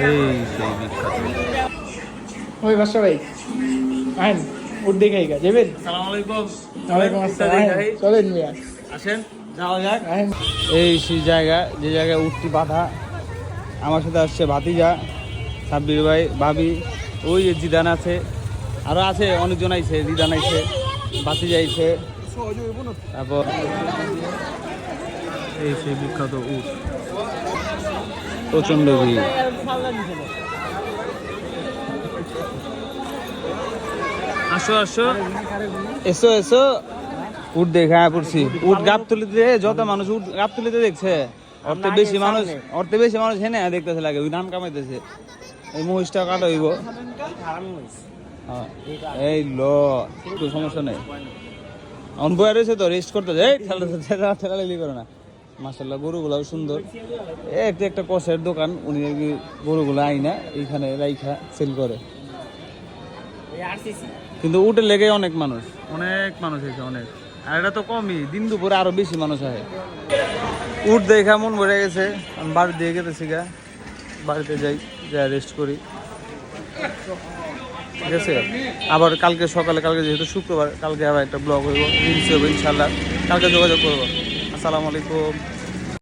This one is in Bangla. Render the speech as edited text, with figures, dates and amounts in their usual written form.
এই সেই বিখ্যাত। ওই বাসা ভাই আইন উঠ দেখে গা যাবেন। আসসালামু আলাইকুম। ওয়ালাইকুম আসসালাম। চলেন মিয়া আসেন যাওয়া যাক। আইন। এই সেই জায়গা যে জায়গায় উঠতি বাধা। আমার সাথে আসছে ভাতিজা, সাব্বির ভাই, ভাবি, ওই যে জিদান আছে, আরো আছে অনেকজন আইছে, জিদান আইছে, ভাতিজা আইছে, তারপর এই সেই বিখ্যাত উট, প্রচন্ড ভিড়। আসো আসো, এসো এসো, উট দেখা পড়ছি। উট গাবতলিতে যত মানুষ উট গাবতলিতে দেখছে, অর্থে বেশি মানুষ হেনে দেখতেছে লাগে, ওই ধান কামাইতেছে। এই মহিষটা কাটা হইব। এই লো একটু সমস্যা নেই, অন বয়া রয়েছে তো, রেস্ট করতে যায়, ঠেলালি করে না। মাশাআল্লাহ গরুগুলাও সুন্দর। একটা একটা কষের দোকান, উনি গরুগুলো আইনা এইখানে রাইখা সেল করে। কিন্তু উটের লেগে অনেক মানুষ হয়েছে অনেক। আর এটা তো কমই, দিন দুপুরে আরো বেশি মানুষ হয়। উট দেখা মন ভরে গেছে, আমি বাড়ি দিয়ে গেতেছি গা, বাড়িতে যাই, রেস্ট করি। ঠিক আছে, আবার কালকে সকালে, কালকে যেহেতু শুক্রবার, কালকে আবার একটা ব্লগ হইব, রিলস হইব ইনশাল্লাহ। কালকে যোগাযোগ করবো। আসসালামু আলাইকুম।